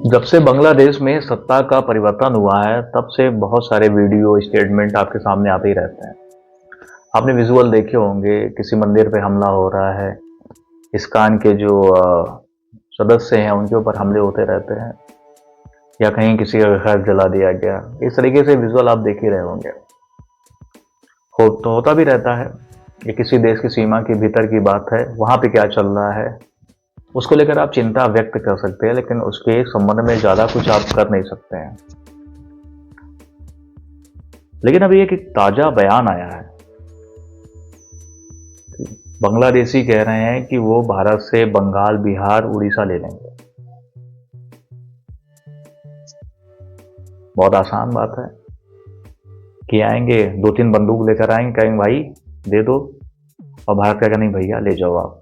जब से बांग्लादेश में सत्ता का परिवर्तन हुआ है, तब से बहुत सारे वीडियो स्टेटमेंट आपके सामने आते ही रहते हैं। आपने विजुअल देखे होंगे, किसी मंदिर पे हमला हो रहा है, इस्कॉन के जो सदस्य हैं उनके ऊपर हमले होते रहते हैं, या कहीं किसी का घर जला दिया गया। इस तरीके से विजुअल आप देख ही रहे होंगे। होता भी रहता है। ये किसी देश की सीमा के भीतर की बात है, वहां पे क्या चल रहा है उसको लेकर आप चिंता व्यक्त कर सकते हैं, लेकिन उसके संबंध में ज्यादा कुछ आप कर नहीं सकते हैं। लेकिन अभी एक ताजा बयान आया है। बांग्लादेशी कह रहे हैं कि वो भारत से बंगाल, बिहार, उड़ीसा ले लेंगे। बहुत आसान बात है कि आएंगे, 2-3 बंदूक लेकर आएंगे, कहेंगे भाई दे दो, और भारत कहेगा नहीं भैया ले जाओ, आप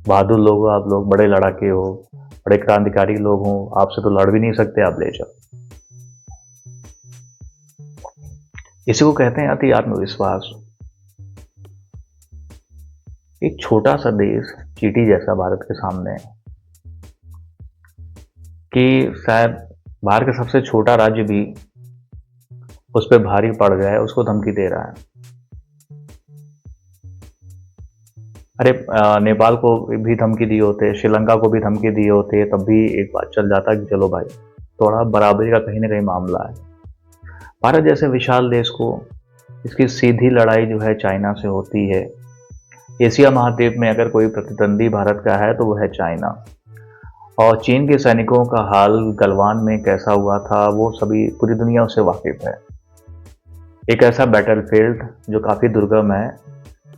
बहादुर लोग हो, आप लोग बड़े लड़ाके हो, बड़े क्रांतिकारी लोग हो, आपसे तो लड़ भी नहीं सकते, आप ले जाओ। इसी को कहते हैं अति आत्मविश्वास। एक छोटा सा देश, चींटी जैसा भारत के सामने, कि शायद भारत का सबसे छोटा राज्य भी उस पर भारी पड़ गया है, उसको धमकी दे रहा है। अरे नेपाल को भी धमकी दिए होते, श्रीलंका को भी धमकी दिए होते, तब भी एक बात चल जाता कि चलो भाई, थोड़ा बराबरी का कहीं ना कहीं मामला है। भारत जैसे विशाल देश को, इसकी सीधी लड़ाई जो है चाइना से होती है। एशिया महाद्वीप में अगर कोई प्रतिद्वंदी भारत का है तो वो है चाइना। और चीन के सैनिकों का हाल गलवान में कैसा हुआ था वो सभी, पूरी दुनिया उससे वाकिफ है। एक ऐसा बैटलफील्ड जो काफ़ी दुर्गम है,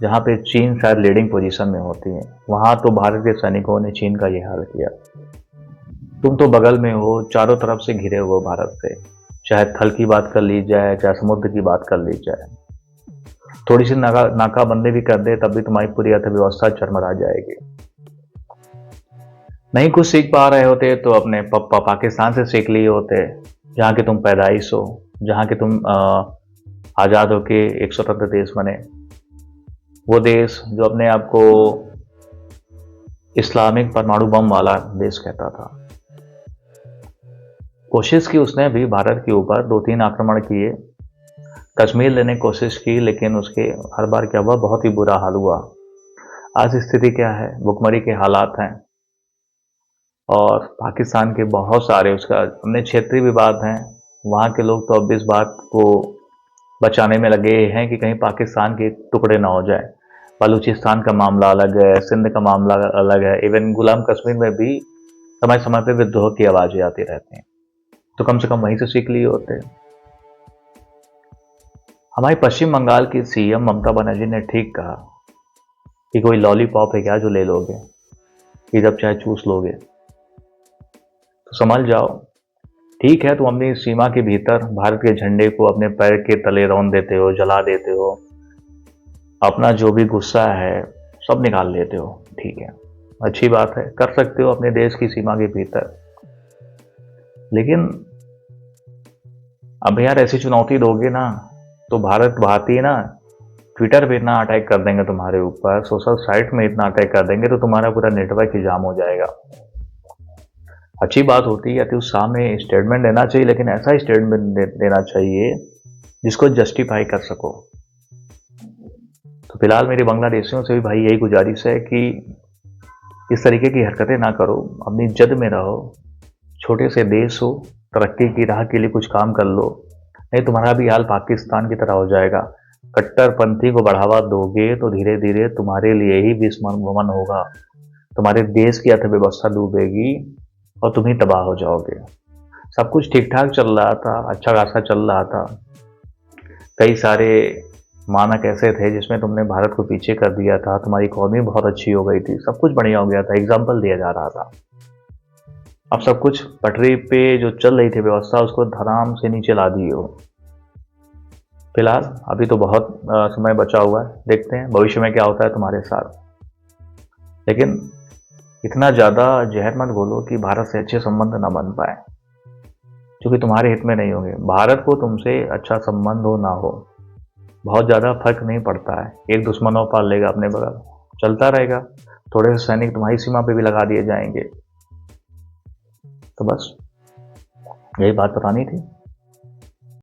जहाँ पे चीन शायद लीडिंग पोजीशन में होती है, वहाँ तो भारत के सैनिकों ने चीन का ये हाल किया। तुम तो बगल में हो, चारों तरफ से घिरे हुए हो भारत से, चाहे थल की बात कर ली जाए, चाहे समुद्र की बात कर ली जाए, थोड़ी सी नाकाबंदी भी कर दे तब भी तुम्हारी पूरी अर्थव्यवस्था चरमरा जाएगी। नहीं कुछ सीख पा रहे होते तो अपने पाकिस्तान से सीख लिए होते, जहाँ की तुम पैदाइश हो, जहाँ के तुम आज़ाद होके एक स्वतंत्र देश बने। वो देश जो अपने आप को इस्लामिक परमाणु बम वाला देश कहता था। कोशिश की उसने भी भारत के ऊपर, 2-3 आक्रमण किए, कश्मीर लेने की कोशिश की, लेकिन उसके हर बार क्या हुआ, बहुत ही बुरा हाल हुआ। आज स्थिति क्या है, भुखमरी के हालात हैं, और पाकिस्तान के बहुत सारे उसका अपने क्षेत्रीय विवाद हैं। वहाँ के लोग तो अब इस बात को बचाने में लगे हैं कि कहीं पाकिस्तान के टुकड़े ना हो जाए। बलूचिस्तान का मामला अलग है, सिंध का मामला अलग है, इवन गुलाम कश्मीर में भी समय समय पर विद्रोह की आवाजें आती रहती हैं। तो कम से कम वहीं से सीख लिए होते। हमारी पश्चिम बंगाल की सीएम ममता बनर्जी ने ठीक कहा कि कोई लॉलीपॉप है क्या जो ले लोगे, कि जब चाहे चूस लोगे, तो समझ जाओ ठीक है, तुम अपनी सीमा के भीतर भारत के झंडे को अपने पैर के तले रौंद देते हो, जला देते हो, अपना जो भी गुस्सा है सब निकाल लेते हो, ठीक है, अच्छी बात है, कर सकते हो अपने देश की सीमा के भीतर। लेकिन अब यार ऐसी चुनौती दोगे ना तो भारतीय ना ट्विटर पे इतना अटैक कर देंगे तुम्हारे ऊपर, सोशल साइट में इतना अटैक कर देंगे तो तुम्हारा पूरा नेटवर्क ही जाम हो जाएगा। अच्छी बात होती है कि उस सामने स्टेटमेंट देना चाहिए, लेकिन ऐसा स्टेटमेंट देना चाहिए जिसको जस्टिफाई कर सको। तो फिलहाल मेरे बांग्लादेशियों से भी भाई यही गुजारिश है कि इस तरीके की हरकतें ना करो, अपनी जद में रहो, छोटे से देश हो, तरक्की की राह के लिए कुछ काम कर लो, नहीं तुम्हारा भी हाल पाकिस्तान की तरह हो जाएगा। कट्टरपंथी को बढ़ावा दोगे तो धीरे धीरे तुम्हारे लिए ही विस्मरण होगा, तुम्हारे देश की अर्थव्यवस्था डूबेगी और तुम ही तबाह हो जाओगे। सब कुछ ठीक ठाक चल रहा था, अच्छा खासा चल रहा था, कई सारे मानक ऐसे थे जिसमें तुमने भारत को पीछे कर दिया था, तुम्हारी इकोनॉमी बहुत अच्छी हो गई थी, सब कुछ बढ़िया हो गया था, एग्जाम्पल दिया जा रहा था। अब सब कुछ पटरी पे जो चल रही थी व्यवस्था, उसको धड़ाम से नीचे ला दिए हो। फिलहाल अभी तो बहुत समय बचा हुआ है, देखते हैं भविष्य में क्या होता है तुम्हारे साथ। लेकिन इतना ज़्यादा जहर मत घोलो कि भारत से अच्छे संबंध ना बन पाए, क्योंकि तुम्हारे हित में नहीं होंगे। भारत को तुमसे अच्छा संबंध हो ना हो, बहुत ज़्यादा फर्क नहीं पड़ता है। एक दुश्मनों पाल लेगा अपने बगल, चलता रहेगा, थोड़े से सैनिक तुम्हारी सीमा पे भी लगा दिए जाएंगे। तो बस यही बात बतानी थी।